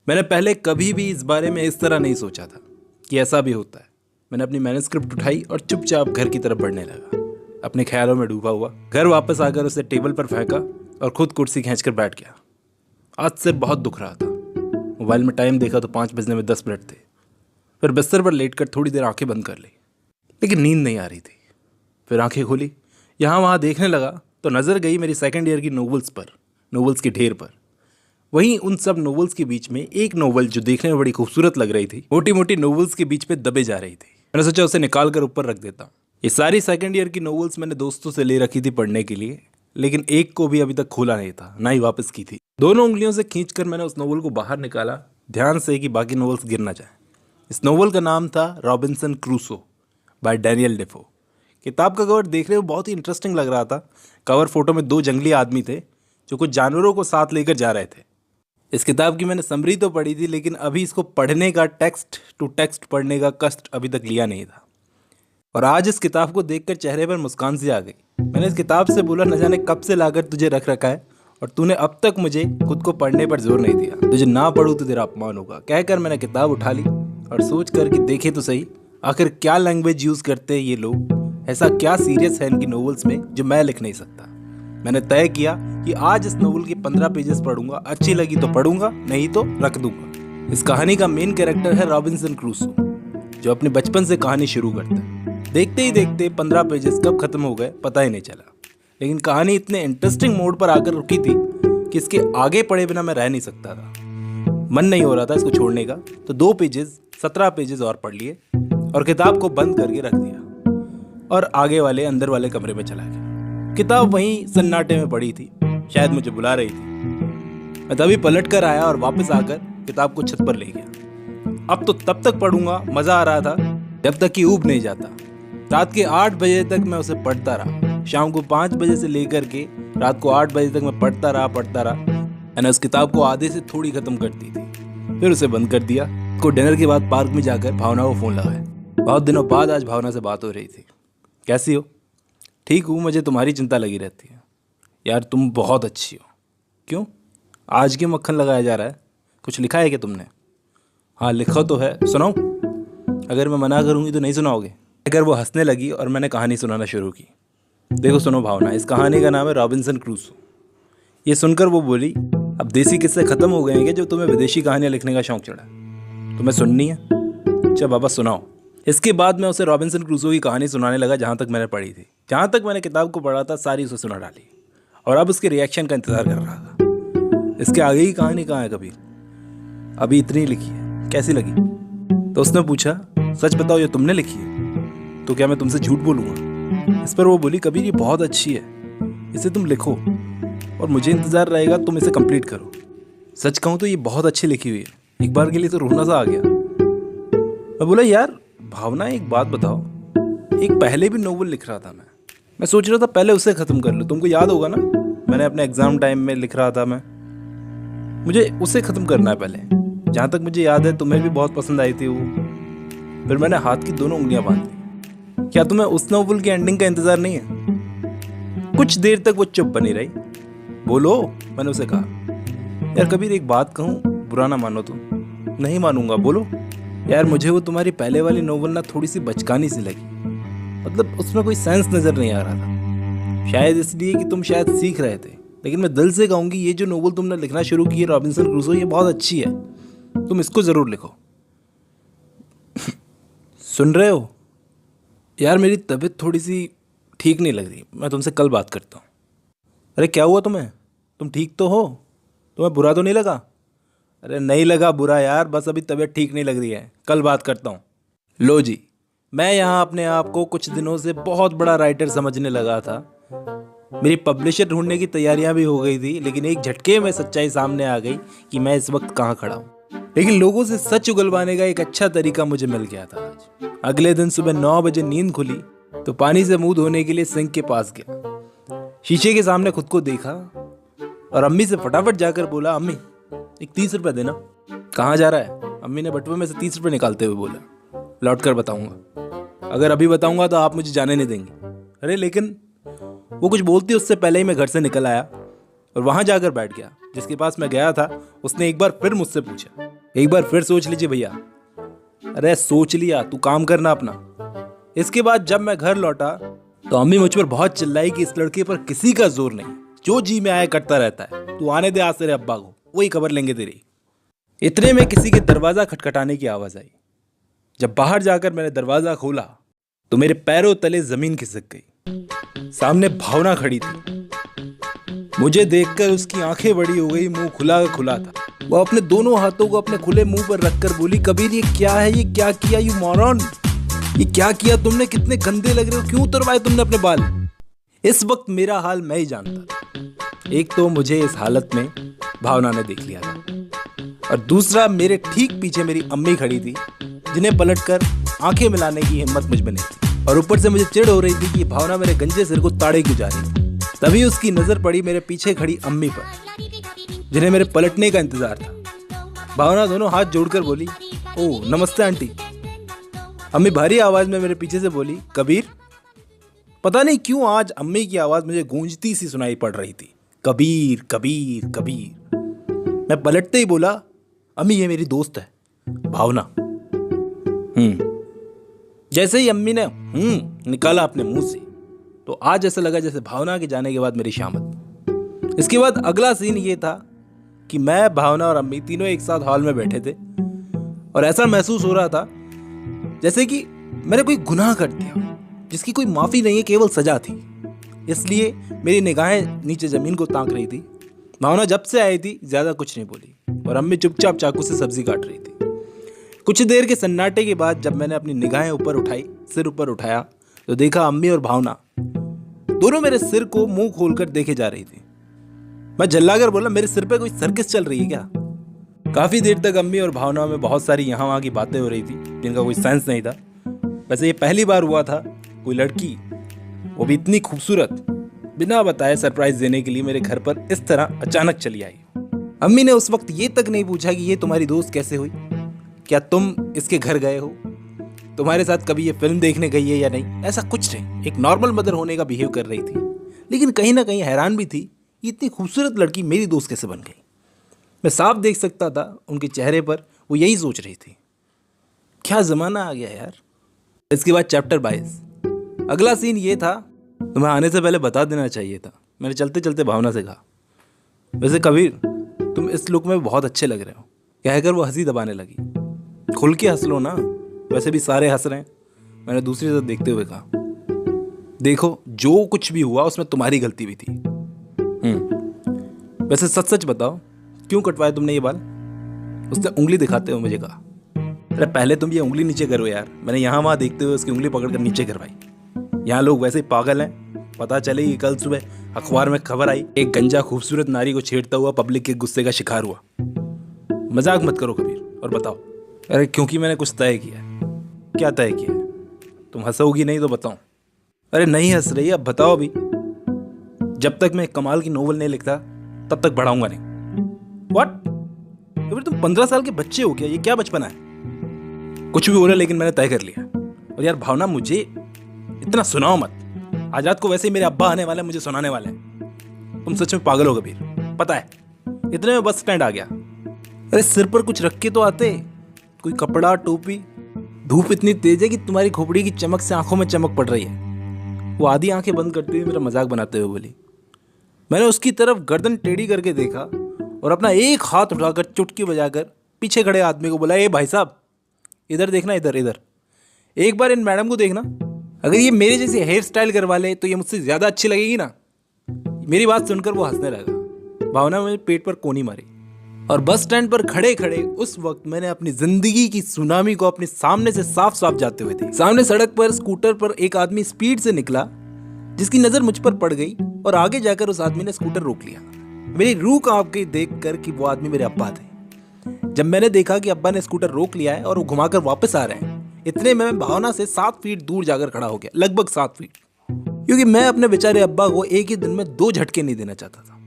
मैंने पहले कभी भी इस बारे में इस तरह नहीं सोचा था कि ऐसा भी होता है। मैंने अपनी मैन्युस्क्रिप्ट उठाई और चुपचाप घर की तरफ बढ़ने लगा, अपने ख्यालों में डूबा हुआ। घर वापस आकर उसे टेबल पर फेंका और खुद कुर्सी खींचकर बैठ गया। आज से बहुत दुख रहा था। मोबाइल में टाइम देखा तो 5 बजने में 10 मिनट थे। फिर बिस्तर पर लेटकर थोड़ी देर आंखें बंद कर ली, लेकिन नींद नहीं आ रही थी। फिर आंखें खोली, यहाँ वहाँ देखने लगा तो नज़र गई मेरी सेकेंड ईयर की नोवेल्स के ढेर पर। वहीं उन सब नोवेल्स के बीच में एक नोवेल जो देखने में बड़ी खूबसूरत लग रही थी, मोटी मोटी नोवेल्स के बीच पे दबे जा रही थी। मैंने सोचा उसे निकाल कर ऊपर रख देता हूँ। ये सारी सेकेंड ईयर की नोवेल्स मैंने दोस्तों से ले रखी थी पढ़ने के लिए, लेकिन एक को भी अभी तक खोला नहीं था, ना ही वापस की थी। दोनों उंगलियों से खींचकर मैंने उस नोवेल को बाहर निकाला, ध्यान से कि बाकी नोवेल्स गिर ना जाए। इस नोवेल का नाम था Robinson Crusoe bye Daniel Dafoe. किताब का कवर देखने में बहुत ही इंटरेस्टिंग लग रहा था। कवर फोटो में 2 जंगली आदमी थे जो कुछ जानवरों को साथ लेकर जा रहे थे। इस किताब की मैंने समरी तो पढ़ी थी, लेकिन अभी इसको पढ़ने का, टेक्स्ट टू टेक्स्ट पढ़ने का कष्ट अभी तक लिया नहीं था। और आज इस किताब को देखकर चेहरे पर मुस्कान सी आ गई। मैंने इस किताब से बोला, न जाने कब से लाकर तुझे रख रखा है और तूने अब तक मुझे खुद को पढ़ने पर जोर नहीं दिया। तुझे ना पढ़ूं तो तेरा अपमान होगा। कहकर मैंने किताब उठा ली और सोच कर कि देखे तो सही आखिर क्या लैंग्वेज यूज़ करते हैं ये लोग। ऐसा क्या सीरियस है इनकी नोवेल्स में जो मैं लिख नहीं सकता। मैंने तय किया कि आज इस नोवेल के 15 पेजेस पढ़ूंगा। अच्छी लगी तो पढ़ूंगा, नहीं तो रख दूंगा। इस कहानी का मेन कैरेक्टर है रॉबिन्सन क्रूसो, जो अपने बचपन से कहानी शुरू करता है। देखते ही देखते 15 पेजेस कब खत्म हो गए पता ही नहीं चला। लेकिन कहानी इतने इंटरेस्टिंग मोड पर आकर रुकी थी कि इसके आगे पढ़े बिना मैं रह नहीं सकता था। मन नहीं हो रहा था इसको छोड़ने का, तो 2 पेजेस 17 पेजेस और पढ़ लिए और किताब को बंद करके रख दिया और आगे वाले अंदर वाले कमरे में चला गया। किताब वहीं सन्नाटे में पड़ी थी, शायद मुझे बुला रही थी। मैं तभी पलट कर आया और वापस आकर किताब को छत पर ले गया। अब तो तब तक पढ़ूंगा, मजा आ रहा था जब तक कि ऊब नहीं जाता। रात के 8 बजे तक मैं उसे पढ़ता रहा। शाम को 5 बजे से लेकर के रात को 8 बजे तक मैं पढ़ता रहा। मैंने उस किताब को आधे से थोड़ी खत्म कर दी थी, फिर उसे बंद कर दिया। को डिनर के बाद पार्क में जाकर भावना को फ़ोन लगाया। बहुत दिनों बाद आज भावना से बात हो रही थी। कैसी हो? ठीक हूँ, मुझे तुम्हारी चिंता लगी रहती है। यार तुम बहुत अच्छी हो। क्यों? आज क्यों मक्खन लगाया जा रहा है? कुछ लिखा है क्या तुमने? हाँ लिखा तो है, सुनाऊँ? अगर मैं मना करूँगी तो नहीं सुनाओगे? अगर वो हंसने लगी और मैंने कहानी सुनाना शुरू की। देखो सुनो भावना, इस कहानी का नाम है रॉबिन्सन क्रूसो। ये सुनकर वो बोली, अब देसी किस्से खत्म हो गए हैं कि जो तुम्हें विदेशी कहानियाँ लिखने का शौक चढ़ा? तुम्हें सुननी है? अच्छा बाबा सुनाओ। इसके बाद मैं उसे रॉबिन्सन क्रूसो की कहानी सुनाने लगा जहाँ तक मैंने पढ़ी थी। जहाँ तक मैंने किताब को पढ़ा था सारी उसे सुना डाली और अब उसके रिएक्शन का इंतज़ार कर रहा था। इसके आगे की कहानी कहाँ है कबीर? अभी इतनी लिखी है, कैसी लगी? तो उसने पूछा, सच बताओ ये तुमने लिखी है? तो क्या मैं तुमसे झूठ बोलूँगा? इस पर वो बोली, कबीर ये बहुत अच्छी है, इसे तुम लिखो और मुझे इंतज़ार रहेगा तुम इसे कंप्लीट करो। सच कहूँ तो ये बहुत अच्छी लिखी हुई है। एक बार के लिए तो रोना सा आ गया। मैं बोला, यार भावना एक बात बताओ, एक पहले भी नोवेल लिख रहा था मैं सोच रहा था पहले उसे ख़त्म कर लो। तुमको याद होगा ना, मैंने अपने एग्ज़ाम टाइम में लिख रहा था मुझे उसे ख़त्म करना है पहले। जहाँ तक मुझे याद है तुम्हें भी बहुत पसंद आई थी वो। फिर मैंने हाथ की दोनों उंगलियां बांध ली। क्या तुम्हें उस नोवेल की एंडिंग का इंतज़ार नहीं है? कुछ देर तक वो चुप बनी रही। बोलो, मैंने उसे कहा। यार कबीर एक बात कहूँ, बुरा ना मानो तुम। नहीं मानूंगा, बोलो। यार मुझे वो तुम्हारी पहले वाली नोवेल ना थोड़ी सी बचकानी सी लगी। मतलब उसमें कोई सेंस नज़र नहीं आ रहा था। शायद इसलिए कि तुम शायद सीख रहे थे। लेकिन मैं दिल से कहूँगी ये जो नोवेल तुमने लिखना शुरू की है रॉबिन्सन क्रूसो, ये बहुत अच्छी है। तुम इसको ज़रूर लिखो। सुन रहे हो? यार मेरी तबीयत थोड़ी सी ठीक नहीं लग रही, मैं तुमसे कल बात करता हूँ। अरे क्या हुआ तुम्हें? तुम ठीक तो हो? तुम्हें बुरा तो नहीं लगा? अरे नहीं लगा बुरा यार, बस अभी तबीयत ठीक नहीं लग रही है, कल बात करता हूँ। लो जी, मैं यहाँ अपने आप को कुछ दिनों से बहुत बड़ा राइटर समझने लगा था। मेरी पब्लिशर ढूंढने की तैयारियां भी हो गई थी, लेकिन एक झटके में सच्चाई सामने आ गई कि मैं इस वक्त कहाँ खड़ा हूँ। लेकिन लोगों से सच उगलवाने का एक अच्छा तरीका मुझे मिल गया था आज। अगले दिन सुबह 9 बजे नींद खुली तो पानी से मुंह धोने के लिए सिंक के पास गया। शीशे के सामने खुद को देखा और अम्मी से फटाफट जाकर बोला, अम्मी एक 30 रुपये देना। कहाँ जा रहा है? अम्मी ने बटुए में से 30 रुपये निकालते हुए बोला, लौट कर बताऊंगा। अगर अभी बताऊंगा तो आप मुझे जाने नहीं देंगे। अरे लेकिन वो कुछ बोलती उससे पहले ही मैं घर से निकल आया और वहां जाकर बैठ गया। जिसके पास मैं गया था उसने एक बार फिर मुझसे पूछा, एक बार फिर सोच लीजिए भैया। अरे सोच लिया, तू काम करना अपना। इसके बाद जब मैं घर लौटा तो अम्मी मुझ पर बहुत चिल्लाई कि इस लड़के पर किसी का जोर नहीं, जो जी में आया करता रहता है, तू आने दे आज तेरे अब्बा को, वही खबर लेंगे तेरी। इतने में किसी के दरवाजा खटखटाने की आवाज आई। जब बाहर जाकर मैंने दरवाजा खोला तो मेरे पैरों तले जमीन खिसक गई। सामने भावना खड़ी थी। मुझे देखकर उसकी आंखें बड़ी हो गई, मुंह खुला खुला था। वो अपने दोनों हाथों को अपने खुले मुंह पर रखकर बोली, कबीर ये क्या है, ये क्या किया यू मॉरन, ये क्या किया तुमने, कितने गंदे लग रहे हो, क्यों उतरवाए तुमने अपने बाल। इस वक्त मेरा हाल मैं ही जानता था। एक तो मुझे इस हालत में भावना ने देख लिया था, और दूसरा मेरे ठीक पीछे मेरी अम्मी खड़ी थी, जिन्हें पलटकर आंखें मिलाने की हिम्मत मुझ में नहीं थी। और ऊपर से मुझे चिढ़ हो रही थी कि भावना मेरे गंजे सिर को ताड़े क्यों जा रही थी। तभी उसकी नजर पड़ी मेरे पीछे खड़ी अम्मी पर, जिन्हें मेरे पलटने का इंतजार था। भावना दोनों हाथ जोड़कर बोली, ओह नमस्ते आंटी। अम्मी भारी आवाज में मेरे पीछे से बोली, कबीर। पता नहीं क्यों आज अम्मी की आवाज मुझे गूंजती सी सुनाई पड़ रही थी, कबीर कबीर कबीर। मैं पलटते ही बोला, अम्मी ये मेरी दोस्त है भावना। जैसे ही अम्मी ने निकाला अपने मुंह से, तो आज ऐसा लगा जैसे भावना के जाने के बाद मेरी शामत। इसके बाद अगला सीन ये था कि मैं, भावना और अम्मी तीनों एक साथ हॉल में बैठे थे, और ऐसा महसूस हो रहा था जैसे कि मैंने कोई गुनाह कर दिया जिसकी कोई माफी नहीं है, केवल सजा थी। इसलिए मेरी निगाहें नीचे जमीन को ताक रही थी। भावना जब से आई थी ज्यादा कुछ नहीं बोली, और अम्मी चुपचाप चाकू से सब्जी काट रही थी। कुछ देर के सन्नाटे के बाद जब मैंने अपनी निगाहें ऊपर उठाई, सिर ऊपर उठाया, तो देखा अम्मी और भावना दोनों मेरे सिर को मुंह खोलकर देखे जा रही थी। मैं झल्लाकर बोला, मेरे सिर पे कोई सर्कस चल रही है क्या। काफी देर तक अम्मी और भावना में बहुत सारी यहाँ वहाँ की बातें हो रही थी, जिनका कोई सेंस नहीं था। वैसे ये पहली बार हुआ था कोई लड़की, वो भी इतनी खूबसूरत, बिना बताए सरप्राइज देने के लिए मेरे घर पर इस तरह अचानक चली आई। अम्मी ने उस वक्त ये तक नहीं पूछा कि ये तुम्हारी दोस्त कैसे हुई, क्या तुम इसके घर गए हो, तुम्हारे साथ कभी ये फिल्म देखने गई है या नहीं, ऐसा कुछ नहीं। एक नॉर्मल मदर होने का बिहेव कर रही थी, लेकिन कहीं ना कहीं हैरान भी थी, इतनी खूबसूरत लड़की मेरी दोस्त कैसे बन गई। मैं साफ देख सकता था उनके चेहरे पर वो यही सोच रही थी। क्या जमाना आ गया यार। इसके बाद चैप्टर 22। अगला सीन ये था, तुम्हें आने से पहले बता देना चाहिए था, मैंने चलते चलते भावना से कहा। वैसे कबीर तुम इस लुक में बहुत अच्छे लग रहे हो, कहकर वो हंसी दबाने लगी। खुल के हंस लो ना, वैसे भी सारे हंस रहे हैं, मैंने दूसरी तरफ देखते हुए कहा। देखो जो कुछ भी हुआ उसमें तुम्हारी गलती भी थी। वैसे सच सच बताओ, क्यों कटवाए तुमने ये बाल। उसने उंगली दिखाते हुए मुझे कहा। अरे पहले तुम ये उंगली नीचे करो यार, मैंने यहाँ वहाँ देखते हुए उसकी उंगली पकड़कर नीचे करवाई। यहाँ लोग वैसे ही पागल हैं। पता चले कि कल सुबह अखबार में खबर आई, एक गंजा खूबसूरत नारी को छेड़ता हुआ पब्लिक के गुस्से का शिकार हुआ। मजाक मत करो कबीर और बताओ। अरे क्योंकि मैंने कुछ तय किया है। क्या तय किया है? तुम हंसोगी नहीं तो बताऊं। अरे नहीं हंस रही, अब बताओ भी। जब तक मैं कमाल की नोवेल नहीं लिखता तब तक बढ़ाऊंगा नहीं। व्हाट? फिर तुम 15 साल के बच्चे हो क्या? ये क्या बचपना है? कुछ भी बोले, लेकिन मैंने तय कर लिया। और यार भावना, मुझे इतना सुनाओ मत। आज रात को वैसे ही मेरे अब्बा आने वाले हैं, मुझे सुनाने वाले हैं। तुम सच में पागल हो कबीर, पता है। इतने में बस स्टैंड आ गया। अरे सिर पर कुछ रख के तो आते, कोई कपड़ा टोपी। धूप इतनी तेज है कि तुम्हारी खोपड़ी की चमक से आंखों में चमक पड़ रही है। वो आधी आंखें बंद करते हुए मेरा मजाक बनाते हुए बोली। मैंने उसकी तरफ गर्दन टेढ़ी करके देखा और अपना एक हाथ उठाकर चुटकी बजाकर पीछे खड़े आदमी को बोला, ए भाई साहब इधर देखना, इधर इधर एक बार इन मैडम को देखना। अगर ये मेरे जैसी हेयर स्टाइल करवा ले तो ये मुझसे ज्यादा अच्छी लगेगी ना। मेरी बात सुनकर वो हंसने लगा। भावना मुझे पेट पर कोनी मारी। और बस स्टैंड पर खड़े खड़े उस वक्त मैंने अपनी जिंदगी की सुनामी को अपने सामने से साफ साफ जाते हुए देखा। सामने सड़क पर स्कूटर पर एक आदमी स्पीड से निकला, जिसकी नजर मुझ पर पड़ गई और आगे जाकर उस आदमी ने स्कूटर रोक लिया। मेरी रूह कांप गई देख कर कि वो आदमी मेरे अब्बा थे। जब मैंने देखा कि अब्बा ने स्कूटर रोक लिया है और वो घुमाकर वापस आ रहे हैं, इतने में मैं भावना से 7 फीट दूर जाकर खड़ा हो गया, लगभग 7 फीट, क्योंकि मैं अपने बेचारे अब्बा को एक ही दिन में 2 झटके नहीं देना चाहता था।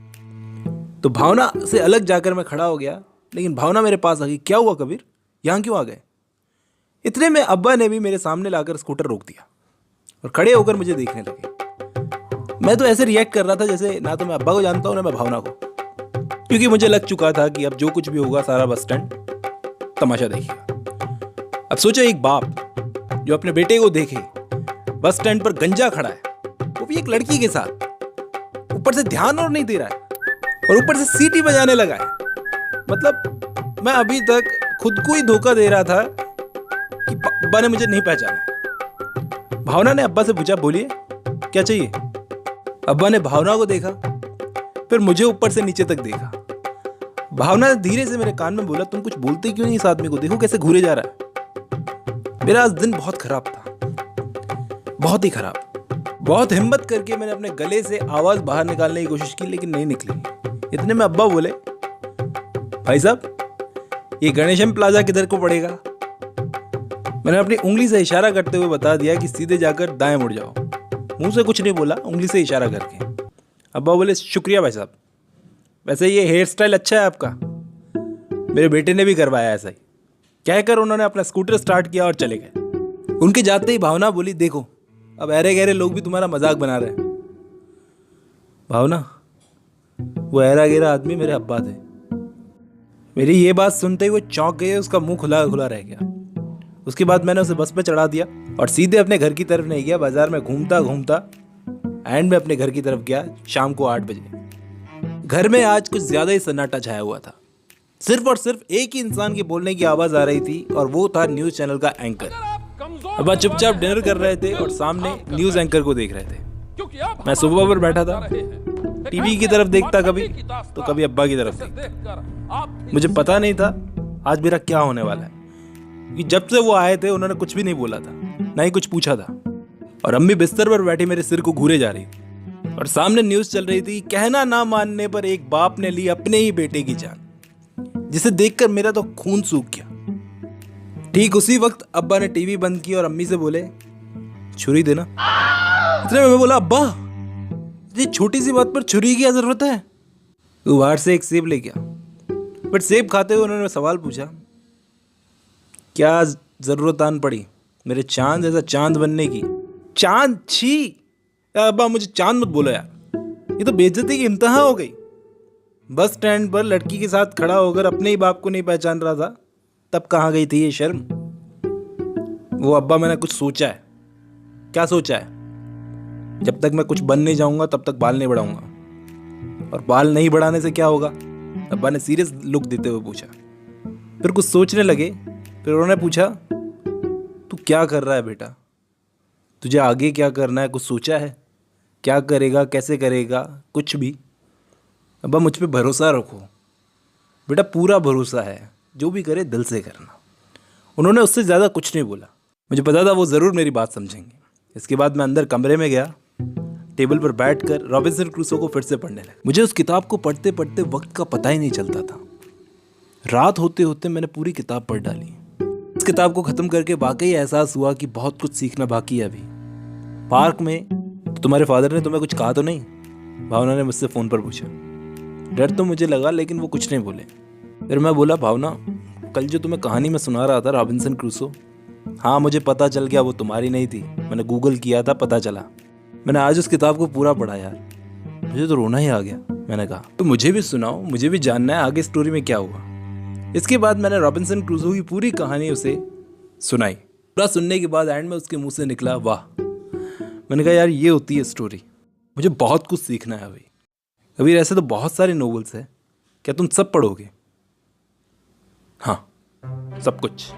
तो भावना से अलग जाकर मैं खड़ा हो गया, लेकिन भावना मेरे पास आ गई। क्या हुआ कबीर, यहाँ क्यों आ गए? इतने में अब्बा ने भी मेरे सामने लाकर स्कूटर रोक दिया और खड़े होकर मुझे देखने लगे। मैं तो ऐसे रिएक्ट कर रहा था जैसे ना तो मैं अब्बा को जानता हूँ ना मैं भावना को, क्योंकि मुझे लग चुका था कि अब जो कुछ भी होगा सारा बस स्टैंड तमाशा देखिएगा। अब सोचो एक बाप जो अपने बेटे को देखे बस स्टैंड पर गंजा खड़ा है, वो भी एक लड़की के साथ, ऊपर से ध्यान और नहीं दे रहा है और ऊपर से सीटी बजाने लगा है। मतलब मैं अभी तक खुद को ही धोखा दे रहा था कि अब्बा ने मुझे नहीं पहचाना। भावना ने अब्बा से पूछा, बोलिए क्या चाहिए। अब्बा ने भावना को देखा, फिर मुझे ऊपर से नीचे तक देखा। भावना ने धीरे से मेरे कान में बोला, तुम कुछ बोलते क्यों नहीं इस आदमी को, देखो कैसे घूरे जा रहा है। मेरा आज दिन बहुत खराब था, बहुत ही खराब। बहुत हिम्मत करके मैंने अपने गले से आवाज बाहर निकालने की कोशिश की, लेकिन नहीं निकली। इतने में अब्बा बोले, भाई साहब ये गणेशम प्लाजा किधर को पड़ेगा। मैंने अपनी उंगली से इशारा करते हुए बता दिया कि सीधे जाकर दाएं मुड़ जाओ। मुंह से कुछ नहीं बोला, उंगली से इशारा करके। अब्बा बोले, शुक्रिया भाई साहब, वैसे ये हेयर स्टाइल अच्छा है आपका, मेरे बेटे ने भी करवाया ऐसा ही। कहकर उन्होंने अपना स्कूटर स्टार्ट किया और चले गए। उनके जाते ही भावना बोली, देखो अब ऐरे गहरे लोग भी तुम्हारा मजाक बना रहे हैं। भावना, वो ऐरा गहरा आदमी मेरे अब्बा थे। मेरी ये बात सुनते ही वो चौंक गए, उसका मुंह खुला खुला रह गया। उसके बाद मैंने उसे बस पे चढ़ा दिया और सीधे अपने घर की तरफ नहीं गया, बाजार में घूमता घूमता एंड में अपने घर की तरफ गया शाम को 8 बजे। घर में आज कुछ ज्यादा ही सन्नाटा छाया हुआ था। सिर्फ और सिर्फ एक ही इंसान के बोलने की आवाज आ रही थी और वो था न्यूज चैनल का एंकर। अब्बा चुपचाप डिनर कर रहे थे और सामने न्यूज एंकर को देख रहे थे। मैं सोफा पर बैठा था, टीवी की तरफ देखता कभी तो कभी अब्बा की तरफ देखता। मुझे पता नहीं था आज मेरा क्या होने वाला है, कि जब से वो आए थे उन्होंने कुछ भी नहीं बोला था, ना ही कुछ पूछा था। और अम्मी बिस्तर पर बैठी मेरे सिर को घूरे जा रही थी और सामने न्यूज चल रही थी, कहना ना मानने पर एक बाप ने ली अपने ही बेटे की जान, जिसे देखकर मेरा तो खून सूख गया। ठीक उसी वक्त अब्बा ने टीवी बंद की और अम्मी से बोले, छुरी देना। इतने में मैं बोला, अब्बा ये छोटी सी बात पर छुरी की क्या जरूरत है। वो बाहर से एक सेब ले गया, बट सेब खाते हुए उन्होंने सवाल पूछा, क्या जरूरत आन पड़ी मेरे चांद जैसा चांद बनने की। चांद, छी अब्बा मुझे चांद मत बोलो यार, ये तो बेइज्जती की इंतहा हो गई। बस स्टैंड पर लड़की के साथ खड़ा होकर अपने ही बाप को नहीं पहचान रहा था, तब कहाँ गई थी ये शर्म। वो अब्बा, मैंने कुछ सोचा है। क्या सोचा है? जब तक मैं कुछ बन नहीं जाऊंगा तब तक बाल नहीं बढ़ाऊंगा। और बाल नहीं बढ़ाने से क्या होगा? अब्बा ने सीरियस लुक देते हुए पूछा। फिर कुछ सोचने लगे, फिर उन्होंने पूछा, तू क्या कर रहा है बेटा, तुझे आगे क्या करना है, कुछ सोचा है? क्या करेगा, कैसे करेगा, कुछ भी? अब्बा मुझ पे भरोसा रखो बेटा, पूरा भरोसा है, जो भी करे दिल से करना। उन्होंने उससे ज़्यादा कुछ नहीं बोला। मुझे पता था वो ज़रूर मेरी बात समझेंगे। इसके बाद मैं अंदर कमरे में गया, टेबल पर बैठकर रॉबिन्सन क्रूसो को फिर से पढ़ने लगा। मुझे उस किताब को पढ़ते पढ़ते वक्त का पता ही नहीं चलता था। रात होते होते मैंने पूरी किताब पढ़ डाली। इस किताब को ख़त्म करके वाकई एहसास हुआ कि बहुत कुछ सीखना बाकी है अभी। पार्क में तो तुम्हारे फादर ने तुम्हें कुछ कहा तो नहीं? भावना ने मुझसे फ़ोन पर पूछा। डर तो मुझे लगा, लेकिन वो कुछ नहीं बोले। फिर मैं बोला, भावना कल जो तुम्हें कहानी में सुना रहा था रॉबिन्सन क्रूसो, हाँ मुझे पता चल गया वो तुम्हारी नहीं थी। मैंने गूगल किया था, पता चला। मैंने आज उस किताब को पूरा पढ़ा यार, मुझे तो रोना ही आ गया। मैंने कहा, तो मुझे भी सुनाओ, मुझे भी जानना है आगे स्टोरी में क्या हुआ। इसके बाद मैंने रॉबिन्सन क्रूसो की पूरी कहानी उसे सुनाई। पूरा सुनने के बाद एंड में उसके मुंह से निकला, वाह। मैंने कहा, यार ये होती है स्टोरी, मुझे बहुत कुछ सीखना है अभी। अभी ऐसे तो बहुत सारे नॉवेल्स हैं, क्या तुम सब पढ़ोगे? हाँ, सब कुछ।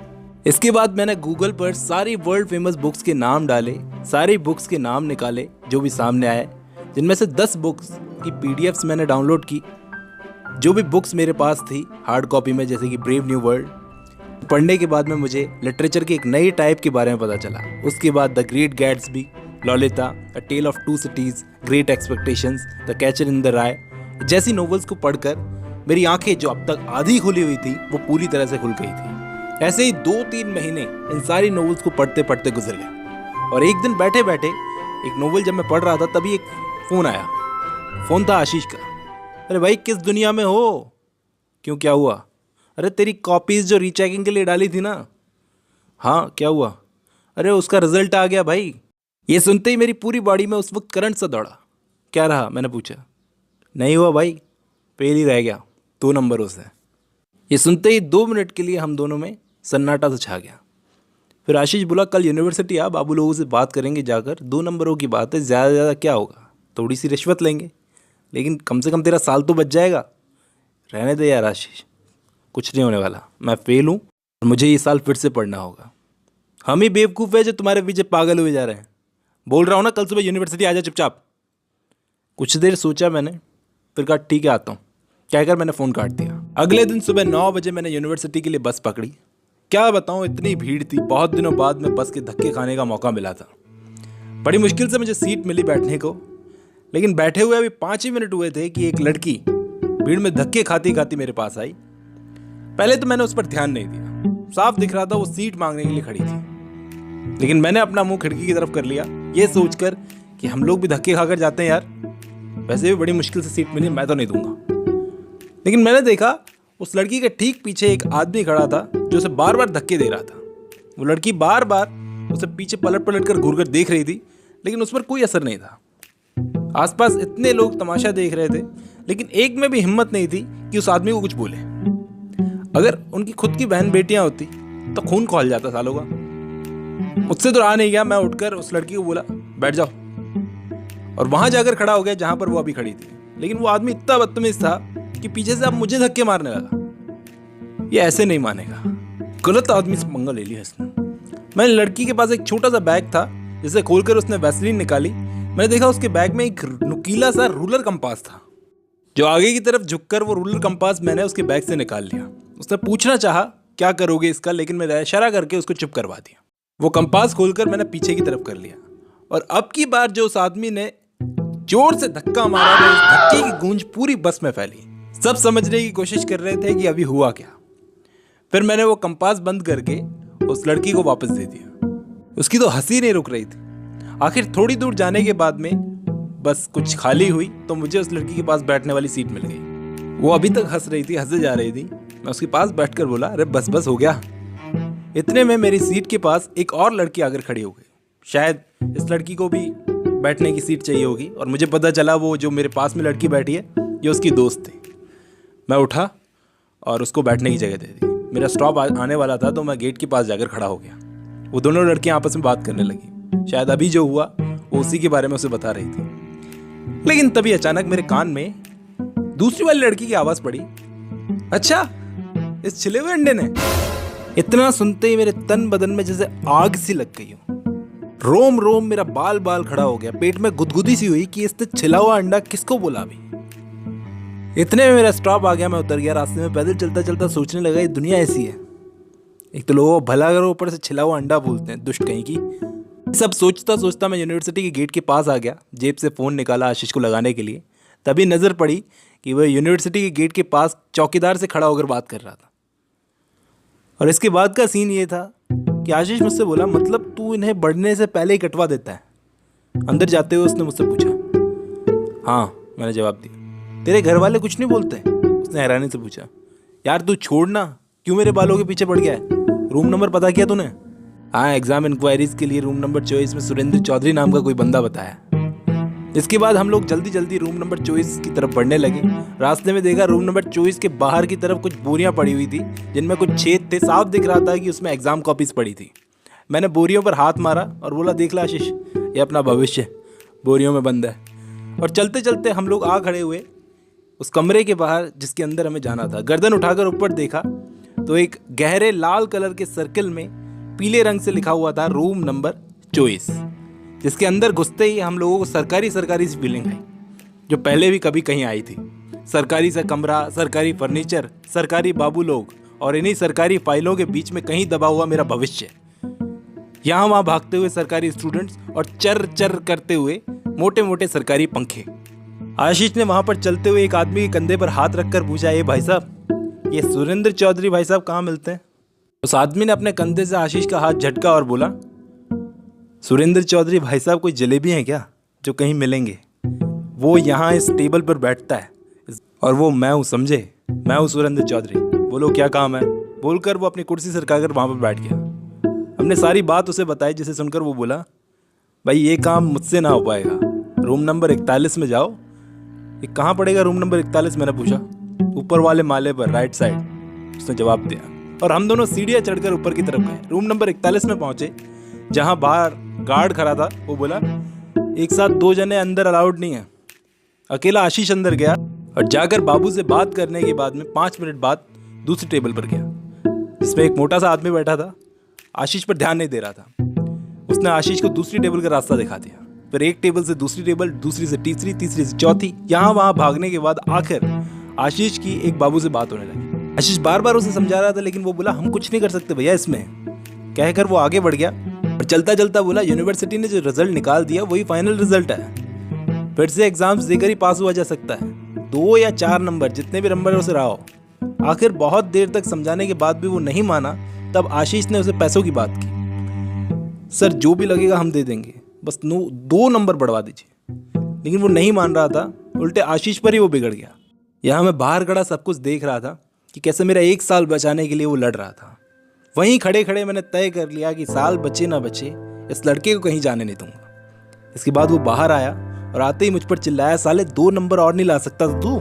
इसके बाद मैंने गूगल पर सारी वर्ल्ड फेमस बुक्स के नाम डाले, सारी बुक्स के नाम निकाले जो भी सामने आए, जिनमें से 10 बुक्स की पीडीएफ्स मैंने डाउनलोड की। जो भी बुक्स मेरे पास थी हार्ड कॉपी में, जैसे कि ब्रेव न्यू वर्ल्ड, पढ़ने के बाद में मुझे लिटरेचर के एक नए टाइप के बारे में पता चला। उसके बाद the great Gatsby, Lolita, a tale of two cities, great expectations, the catcher in the rye जैसी नॉवेल्स को पढ़कर मेरी आंखें जो अब तक आधी खुली हुई थी वो पूरी तरह से खुल गई थी। ऐसे ही 2-3 महीने इन सारी नॉवेल्स को पढ़ते पढ़ते गुजर गए। और एक दिन बैठे बैठे एक नॉवेल जब मैं पढ़ रहा था, तभी एक फ़ोन आया। फ़ोन था आशीष का। अरे भाई किस दुनिया में हो? क्यों, क्या हुआ? अरे तेरी कॉपीज़ जो रीचेकिंग के लिए डाली थी ना। हाँ क्या हुआ? अरे उसका रिजल्ट आ गया भाई। ये सुनते ही मेरी पूरी बॉडी में उस वक्त करंट सा दौड़ा। क्या रहा? मैंने पूछा। नहीं हुआ भाई, फेल ही रह गया 2 नंबरों से। ये सुनते ही 2 मिनट के लिए हम दोनों में सन्नाटा सा छा गया। फिर आशीष बोला, कल यूनिवर्सिटी आ, बाबू लोगों से बात करेंगे जाकर, 2 नंबरों की बात है, ज़्यादा से ज़्यादा क्या होगा, थोड़ी सी रिश्वत लेंगे, लेकिन कम से कम तेरा साल तो बच जाएगा। रहने दे यार आशीष, कुछ नहीं होने वाला, मैं फेल हूँ और मुझे ये साल फिर से पढ़ना होगा। हम ही बेवकूफ़ है जो तुम्हारे पीछे पागल हुए जा रहे हैं। बोल रहा हूँ ना, कल सुबह यूनिवर्सिटी आ जा चुपचाप। कुछ देर सोचा मैंने, फिर कहा ठीक है आता हूँ, कहकर मैंने फ़ोन काट दिया। अगले दिन सुबह 9 बजे मैंने यूनिवर्सिटी के लिए बस पकड़ी। क्या बताऊँ, इतनी भीड़ थी, बहुत दिनों बाद में बस के धक्के खाने का मौका मिला था। बड़ी मुश्किल से मुझे सीट मिली बैठने को, लेकिन बैठे हुए अभी 5 ही मिनट हुए थे कि एक लड़की भीड़ में धक्के खाती खाती मेरे पास आई। पहले तो मैंने उस पर ध्यान नहीं दिया, साफ दिख रहा था वो सीट मांगने के लिए खड़ी थी, लेकिन मैंने अपना मुंह खिड़की की तरफ कर लिया, ये सोचकर कि हम लोग भी धक्के खाकर जाते हैं यार, वैसे भी बड़ी मुश्किल से सीट मिली, मैं तो नहीं दूंगा। लेकिन मैंने देखा उस लड़की के ठीक पीछे एक आदमी खड़ा था जो उसे बार बार धक्के दे रहा था। वो लड़की बार बार उसे पीछे पलट पलट कर घूर कर देख रही थी, लेकिन उस पर कोई असर नहीं था। आसपास इतने लोग तमाशा देख रहे थे, लेकिन एक में भी हिम्मत नहीं थी कि उस आदमी को कुछ बोले। अगर उनकी खुद की बहन बेटियां होती तो खून खौल जाता सालों का। मुझसे तो रहा नहीं गया, मैं उठकर उस लड़की को बोला बैठ जाओ, और वहां जाकर खड़ा हो गया जहां पर वो अभी खड़ी थी। लेकिन वो आदमी इतना बदतमीज था कि पीछे से अब मुझे धक्के मारने लगा। ये ऐसे नहीं मानेगा, गलत आदमी से पंगा ले लिया इसने। मैंने लड़की के पास एक छोटा सा बैग था, जिसे खोलकर उसने वैसलीन निकाली। मैंने देखा उसके बैग में एक नुकीला सा रूलर कंपास था, जो आगे की तरफ झुककर वो रूलर कंपास मैंने उसके बैग से निकाल लिया। उसने पूछना चाहा क्या करोगे इसका, लेकिन मैंने इशारा करके उसको चुप करवा दिया। वो कंपास खोलकर मैंने पीछे की तरफ कर लिया, और अब की बार जो उस आदमी ने जोर से धक्का मारा, उस धक्के की गूंज पूरी बस में फैली। सब समझने की कोशिश कर रहे थे कि अभी हुआ क्या। फिर मैंने वो कंपास बंद करके उस लड़की को वापस दे दिया। उसकी तो हंसी नहीं रुक रही थी। आखिर थोड़ी दूर जाने के बाद में बस कुछ खाली हुई तो मुझे उस लड़की के पास बैठने वाली सीट मिल गई। वो अभी तक हंस रही थी, हंसे जा रही थी। मैं उसके पास बैठकर बोला, अरे बस बस हो गया। इतने में मेरी सीट के पास एक और लड़की आकर खड़ी हो गई। शायद इस लड़की को भी बैठने की सीट चाहिए होगी, और मुझे पता चला वो जो मेरे पास में लड़की बैठी है ये उसकी दोस्त थी। मैं उठा और उसको बैठने की जगह दे दी। मेरा स्टॉप आने वाला था तो मैं गेट के पास जाकर खड़ा हो गया। वो दोनों लड़कियां आपस में बात करने लगी। शायद अभी जो हुआ वो उसी के बारे में उसे बता रही थी। लेकिन तभी अचानक मेरे कान में दूसरी वाली लड़की की आवाज पड़ी, अच्छा इस छिले हुए अंडे ने। इतना सुनते ही मेरे तन बदन में जैसे आग सी लग गई हो। रोम रोम मेरा बाल बाल खड़ा हो गया। पेट में गुदगुदी सी हुई कि इसने छिला हुआ अंडा किसको बोला अभी। इतने में मेरा स्टॉप आ गया। मैं उतर गया। रास्ते में पैदल चलता चलता सोचने लगा ये दुनिया ऐसी है, एक तो लोगों को भला करो, ऊपर से छिला हुआ अंडा बोलते हैं, दुष्ट कहीं की। सब सोचता सोचता मैं यूनिवर्सिटी के गेट के पास आ गया। जेब से फ़ोन निकाला आशीष को लगाने के लिए। तभी नज़र पड़ी कि वह यूनिवर्सिटी के गेट के पास चौकीदार से खड़ा होकर बात कर रहा था। और इसके बाद का सीन ये था कि आशीष मुझसे बोला, मतलब तू इन्हें बढ़ने से पहले ही कटवा देता है। अंदर जाते हुए उसने मुझसे पूछा। हाँ, मैंने जवाब दिया। तेरे घर वाले कुछ नहीं बोलते? उसने हैरानी से पूछा। यार तू छोड़ना, क्यों मेरे बालों के पीछे पड़ गया है? रूम नंबर पता किया तूने? हाँ, एग्जाम इंक्वायरीज के लिए रूम नंबर 24 में सुरेंद्र चौधरी नाम का कोई बंदा बताया। इसके बाद हम लोग जल्दी जल्दी रूम नंबर 24 की तरफ बढ़ने लगे। रास्ते में देखा रूम नंबर 24 के बाहर की तरफ कुछ बोरियां पड़ी हुई थी जिनमें कुछ छेद थे। साफ दिख रहा था कि उसमें एग्जाम कॉपीज पड़ी थी। मैंने बोरियों पर हाथ मारा और बोला, देख ला आशीष, ये अपना भविष्य बोरियों में बंद है। और चलते चलते हम लोग आ खड़े हुए उस कमरे के बाहर जिसके अंदर हमें जाना था। गर्दन उठाकर ऊपर देखा तो एक गहरे लाल कलर के सर्कल में पीले रंग से लिखा हुआ था रूम नंबर 24, जिसके अंदर घुसते ही हम लोगों को सरकारी सी फीलिंग आई जो पहले भी कभी कहीं आई थी। सरकारी सा कमरा, सरकारी फर्नीचर, सरकारी बाबू लोग, और इन्हीं सरकारी फाइलों के बीच में कहीं दबा हुआ मेरा भविष्य। यहाँ वहाँ भागते हुए सरकारी स्टूडेंट्स और चर चर करते हुए मोटे मोटे सरकारी पंखे। आशीष ने वहाँ पर चलते हुए एक आदमी के कंधे पर हाथ रखकर पूछा, ये भाई साहब, ये सुरेंद्र चौधरी भाई साहब कहाँ मिलते हैं? उस आदमी ने अपने कंधे से आशीष का हाथ झटका और बोला, सुरेंद्र चौधरी भाई साहब कोई जलेबी हैं क्या जो कहीं मिलेंगे? वो यहाँ इस टेबल पर बैठता है और वो मैं हूँ, समझे? मैं हूँ सुरेंद्र चौधरी। बोलो क्या काम है? बोलकर वो अपनी कुर्सी सरकाकर वहाँ पर बैठ गया। हमने सारी बात उसे बताई, जिसे सुनकर वो बोला, भाई ये काम मुझसे ना हो पाएगा। रूम नंबर 41 में जाओ। ये कहाँ पड़ेगा रूम नंबर 41? मैंने पूछा। ऊपर वाले माले पर, राइट साइड। उसने जवाब दिया और हम दोनों सीढ़ियाँ चढ़कर ऊपर की तरफ गए। रूम नंबर 41 में पहुंचे, जहां बाहर गार्ड खड़ा था। वो बोला एक साथ 2 जने अंदर अलाउड नहीं है। अकेला आशीष अंदर गया और जाकर बाबू से बात करने के बाद में 5 मिनट बाद दूसरी टेबल पर गया, जिसमें एक मोटा सा आदमी बैठा था। आशीष पर ध्यान नहीं दे रहा था। उसने आशीष को दूसरी टेबल का रास्ता दिखा दिया। फिर एक टेबल से दूसरी टेबल, दूसरी से तीसरी, तीसरी से चौथी, यहाँ वहां भागने के बाद आखिर आशीष की एक बाबू से बात होने लगी। आशीष बार बार उसे समझा रहा था, लेकिन वो बोला हम कुछ नहीं कर सकते भैया इसमें, कहकर वो आगे बढ़ गया और चलता चलता बोला यूनिवर्सिटी ने जो रिजल्ट निकाल दिया वही फाइनल रिजल्ट है। फिर से एग्जाम्स देकर ही पास हुआ जा सकता है। 2 या 4 नंबर, जितने भी नंबर उसे रहा हो। आखिर बहुत देर तक समझाने के बाद भी वो नहीं माना। तब आशीष ने उसे पैसों की बात की। सर जो भी लगेगा हम दे देंगे, बस 2 नंबर बढ़वा दीजिए। लेकिन वो नहीं मान रहा था, उल्टे आशीष पर ही वो बिगड़ गया। यहाँ मैं बाहर खड़ा सब कुछ देख रहा था कि कैसे मेरा 1 साल बचाने के लिए वो लड़ रहा था। वहीं खड़े खड़े मैंने तय कर लिया कि साल बचे ना बचे, इस लड़के को कहीं जाने नहीं दूंगा। इसके बाद वो बाहर आया और आते ही मुझ पर चिल्लाया, साले 2 नंबर और नहीं ला सकता था तू?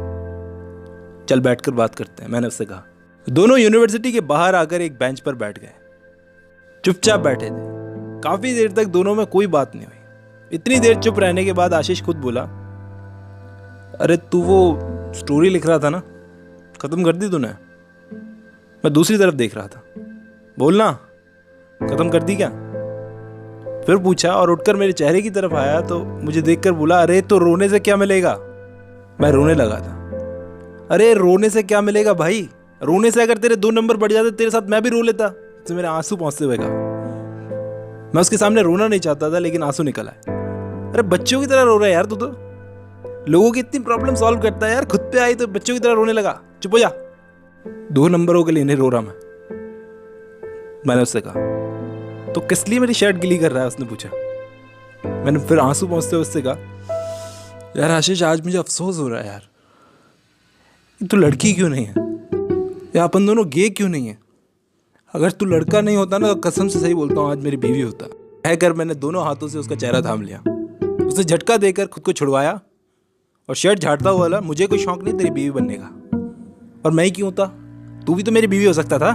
चल बैठकर बात करते हैं, मैंने उससे कहा। दोनों यूनिवर्सिटी के बाहर आकर एक बेंच पर बैठ गए। चुपचाप बैठे थे। काफी देर तक दोनों में कोई बात नहीं हुई। इतनी देर चुप रहने के बाद आशीष खुद बोला, अरे तू वो स्टोरी लिख रहा था ना, खत्म कर दी तूने? मैं दूसरी तरफ देख रहा था। बोलना, खत्म कर दी क्या? फिर पूछा और उठकर मेरे चेहरे की तरफ आया तो मुझे देखकर बोला, अरे तो रोने से क्या मिलेगा? मैं रोने लगा था। अरे रोने से क्या मिलेगा भाई? रोने से अगर तेरे 2 नंबर बढ़ जाते तेरे साथ मैं भी रो लेता। तो मेरे आंसू पहुंचते हुए कहा। मैं उसके सामने रोना नहीं चाहता था, लेकिन आंसू निकल आए। अरे बच्चों की तरह रो रहा है यार तू तो। लोगों की इतनी प्रॉब्लम सॉल्व करता है यार, खुद पे आई तो बच्चों की तरह रोने लगा। चुप हो जा। 2 नंबरों के लिए नहीं रो रहा मैंने उससे कहा। तो किस लिए मेरी शर्ट गीली कर रहा है? उसने पूछा। मैंने फिर आंसू पहुंचते हुए उससे कहा, यार आशीष आज मुझे अफसोस हो रहा है यार, तू लड़की क्यों नहीं है या अपन दोनों गे क्यों नहीं है? अगर तू लड़का नहीं होता ना तो कसम से सही बोलता हूँ आज मेरी बीवी होता। कहकर मैंने दोनों हाथों से उसका चेहरा थाम लिया। उसे झटका देकर खुद को छुड़वाया और शर्ट झाड़ता हुआ बोला, मुझे कोई शौक नहीं तेरी बीवी बनने का, और मैं ही क्यों होता? तू भी तो मेरी बीवी हो सकता था।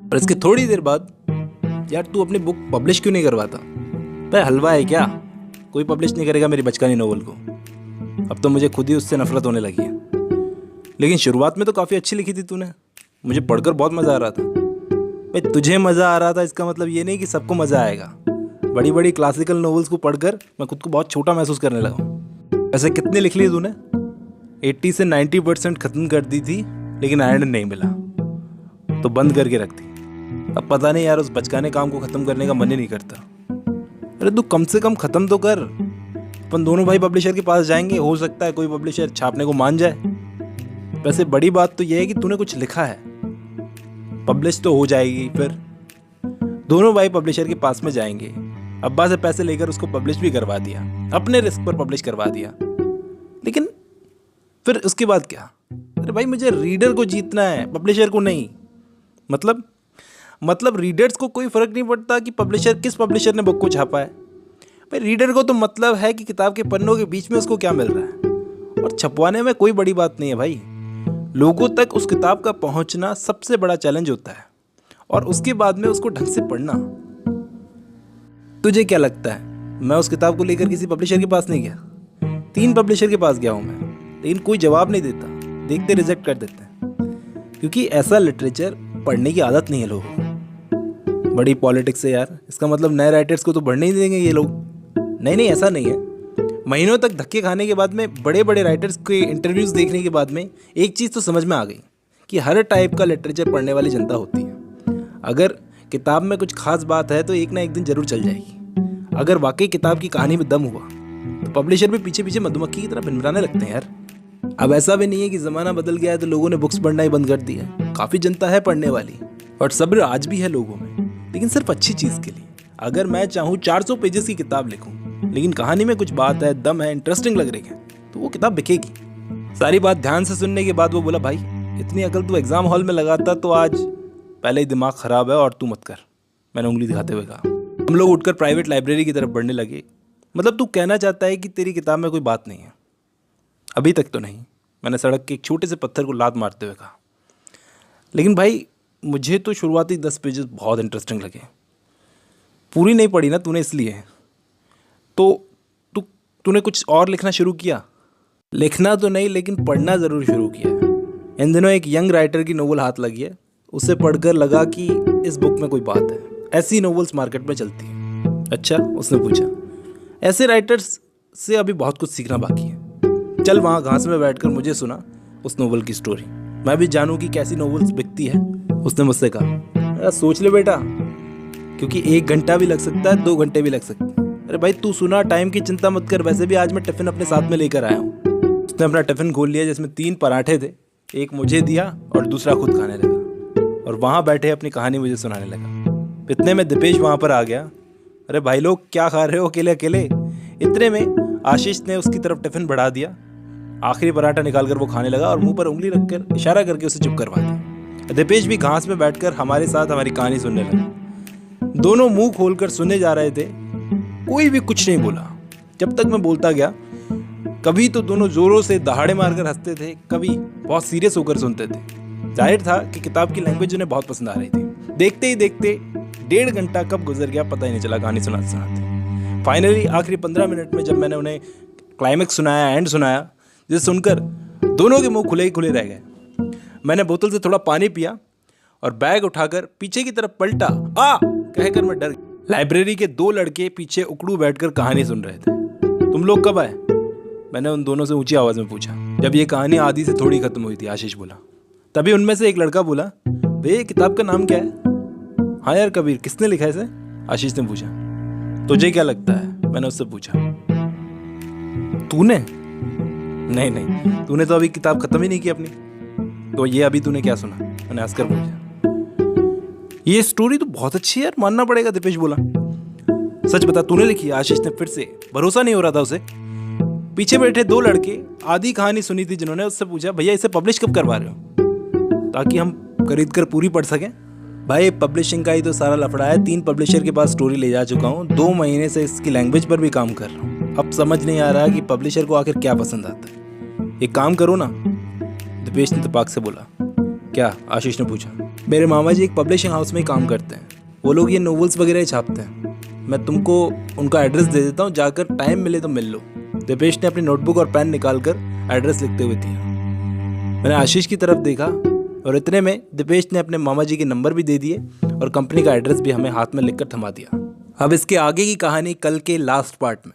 और इसके थोड़ी देर बाद, यार तू अपनी बुक पब्लिश क्यों नहीं करवाता? भाई हलवा है क्या? कोई पब्लिश नहीं करेगा मेरी बचकानी नोवेल को। अब तो मुझे खुद ही उससे नफरत होने लगी है। लेकिन शुरुआत में तो काफ़ी अच्छी लिखी थी तूने, मुझे पढ़कर बहुत मज़ा आ रहा था। भाई तुझे मज़ा आ रहा था इसका मतलब ये नहीं कि सबको मज़ा आएगा। बड़ी बड़ी क्लासिकल नोवेल्स को पढ़कर मैं खुद को बहुत छोटा महसूस करने लगा। वैसे कितनी लिख ली तूने? 80 से 90% ख़त्म कर दी थी, लेकिन एंड नहीं मिला तो बंद करके रख दी। अब पता नहीं यार, उस बचकाने काम को ख़त्म करने का मन ही नहीं करता। अरे तू कम से कम ख़त्म तो कर। अपन दोनों भाई पब्लिशर के पास जाएंगे, हो सकता है कोई पब्लिशर छापने को मान जाए। वैसे बड़ी बात तो यह है कि तूने कुछ लिखा है, पब्लिश तो हो जाएगी। फिर दोनों भाई पब्लिशर के पास में जाएंगे। अब्बा से पैसे लेकर उसको पब्लिश भी करवा दिया, अपने रिस्क पर पब्लिश करवा दिया। लेकिन फिर उसके बाद क्या? अरे भाई मुझे रीडर को जीतना है, पब्लिशर को नहीं। मतलब रीडर्स को कोई फर्क नहीं पड़ता कि किस पब्लिशर ने बुक को छापा है। भाई रीडर को तो मतलब है कि किताब के पन्नों के बीच में उसको क्या मिल रहा है, और छपवाने में कोई बड़ी बात नहीं है भाई। लोगों तक उस किताब का पहुंचना सबसे बड़ा चैलेंज होता है, और उसके बाद में उसको ढंग से पढ़ना। तुझे क्या लगता है मैं उस किताब को लेकर किसी पब्लिशर के पास नहीं गया? 3 पब्लिशर के पास गया हूं मैं, लेकिन कोई जवाब नहीं देता, देखते रिजेक्ट कर देते हैं, क्योंकि ऐसा लिटरेचर पढ़ने की आदत नहीं है लोगों को। बड़ी पॉलिटिक्स है यार, इसका मतलब नए राइटर्स को तो बढ़ने ही देंगे ये लोग। नहीं, ऐसा नहीं है। महीनों तक धक्के खाने के बाद में, बड़े बड़े राइटर्स के इंटरव्यूज़ देखने के बाद में एक चीज़ तो समझ में आ गई कि हर टाइप का लिटरेचर पढ़ने वाली जनता होती है। अगर किताब में कुछ खास बात है तो एक ना एक दिन जरूर चल जाएगी। अगर वाकई किताब की कहानी में दम हुआ तो पब्लिशर भी पीछे पीछे मधुमक्खी की तरह भिनभिनाने लगते हैं यार। अब ऐसा भी नहीं है कि ज़माना बदल गया है तो लोगों ने बुक्स पढ़ना ही बंद कर दिया है। काफ़ी जनता है पढ़ने वाली, और सब्र आज भी है लोगों में, लेकिन सिर्फ अच्छी चीज़ के लिए। अगर मैं चाहूँ 400 पेजेस की किताब लिखूँ, लेकिन कहानी में कुछ बात है, दम है, इंटरेस्टिंग लग रही है, तो वो किताब बिकेगी। सारी बात ध्यान से सुनने के बाद वो बोला, भाई इतनी अकल तू एग्जाम हॉल में लगाता तो आज पहले ही दिमाग खराब है, और तू मत कर। मैंने उंगली दिखाते हुए कहा। हम लोग उठकर प्राइवेट लाइब्रेरी की तरफ बढ़ने लगे। मतलब तू कहना चाहता है कि तेरी किताब में कोई बात नहीं है? अभी तक तो नहीं, मैंने सड़क के एक छोटे से पत्थर को लात मारते हुए कहा। लेकिन भाई मुझे तो शुरुआती 10 पेजेस बहुत इंटरेस्टिंग लगे। पूरी नहीं पढ़ी ना तूने, इसलिए। तो तूने कुछ और लिखना शुरू किया? लिखना तो नहीं, लेकिन पढ़ना ज़रूर शुरू किया है। इन दिनों एक यंग राइटर की नोवेल हाथ लगी है, उसे पढ़कर लगा कि इस बुक में कोई बात है। ऐसी नोवेल्स मार्केट में चलती हैं। अच्छा, उसने पूछा। ऐसे राइटर्स से अभी बहुत कुछ सीखना बाकी है। चल वहाँ घास में बैठकर मुझे सुना उस नोवेल की स्टोरी, मैं भी जानूँ कि कैसी नोवेल्स बिकती है। उसने मुझसे कहा, सोच ले बेटा, क्योंकि 1 घंटा भी लग सकता है, 2 घंटे भी लग सकते हैं। अरे भाई तू सुना, टाइम की चिंता मत कर। वैसे भी आज मैं टिफ़िन अपने साथ में लेकर आया हूँ। उसने अपना टिफ़िन खोल लिया, जिसमें 3 पराठे थे। एक मुझे दिया और दूसरा खुद खाने लगा, और वहाँ बैठे अपनी कहानी मुझे सुनाने लगा। इतने में दीपेश वहाँ पर आ गया। अरे भाई लोग, क्या खा रहे हो अकेले अकेले? इतने में आशीष ने उसकी तरफ टिफ़िन बढ़ा दिया। आखिरी पराठा निकालकर वो खाने लगा और मुंह पर उंगली रखकर इशारा करके उसे चुप करवा दिया। दीपेश भी घास में बैठकर हमारे साथ हमारी कहानी सुनने लगा। दोनों मुंह खोलकर सुनने जा रहे थे, कोई भी कुछ नहीं बोला जब तक मैं बोलता गया। कभी तो दोनों जोरों से दहाड़े मारकर हंसते थे, कभी बहुत सीरियस होकर सुनते थे। जाहिर था कि किताब की लैंग्वेज उन्हें बहुत पसंद आ रही थी। देखते ही देखते 1.5 घंटा कब गुजर गया पता ही नहीं चला कहानी सुनाते सुनाते। फाइनली आखिरी 15 मिनट में जब मैंने उन्हें क्लाइमेक्स सुनाया, एंड सुनाया, जिसे सुनकर दोनों के मुंह खुले ही खुले रह गए। मैंने बोतल से थोड़ा पानी पिया और बैग उठाकर पीछे की तरफ पलटा। कहकर मैं डर गया। लाइब्रेरी के 2 लड़के पीछे उकड़ू बैठकर कहानी सुन रहे थे। तुम लोग कब आए? मैंने उन दोनों से ऊंची आवाज में पूछा। जब ये कहानी आधी से थोड़ी खत्म हुई थी, आशीष बोला। तभी उनमें से एक लड़का बोला, भैया किताब का नाम क्या है? हाँ यार कबीर, किसने लिखा है इसे? आशीष ने पूछा। तुझे क्या लगता है? मैंने उससे पूछा। तूने? नहीं, तूने तो अभी किताब खत्म ही नहीं की अपनी। तो ये अभी तूने क्या सुना? मैंने हंसकर पूछा। ये स्टोरी तो बहुत अच्छी है यार, मानना पड़ेगा, दीपेश बोला। सच बता, तूने लिखी? आशीष ने फिर से। भरोसा नहीं हो रहा था उसे। पीछे बैठे 2 लड़के आधी कहानी सुनी थी जिन्होंने, उससे पूछा, भैया इसे पब्लिश कब करवा रहे हो, ताकि हम खरीद कर पूरी पढ़ सकें? भाई पब्लिशिंग का ही तो सारा लफड़ा है। 3 पब्लिशर के पास स्टोरी ले जा चुका हूँ। 2 महीने से इसकी लैंग्वेज पर भी काम कर रहा हूँ। अब समझ नहीं आ रहा कि पब्लिशर को आखिर क्या पसंद आता है। एक काम करो ना, दीपेश ने तपाक से बोला। क्या? आशीष ने पूछा। मेरे मामा जी एक पब्लिशिंग हाउस में ही काम करते हैं। वो लोग ये नोवेल्स वगैरह ही छापते हैं। मैं तुमको उनका एड्रेस दे देता हूँ, जाकर टाइम मिले तो मिल लो। दीपेश ने अपनी नोटबुक और पेन निकालकर एड्रेस लिखते हुए दिया। मैंने आशीष की तरफ देखा और इतने में दीपेश ने अपने मामा जी के नंबर भी दे दिए और कंपनी का एड्रेस भी हमें हाथ में लिखकर थमा दिया। अब इसके आगे की कहानी कल के लास्ट पार्ट में।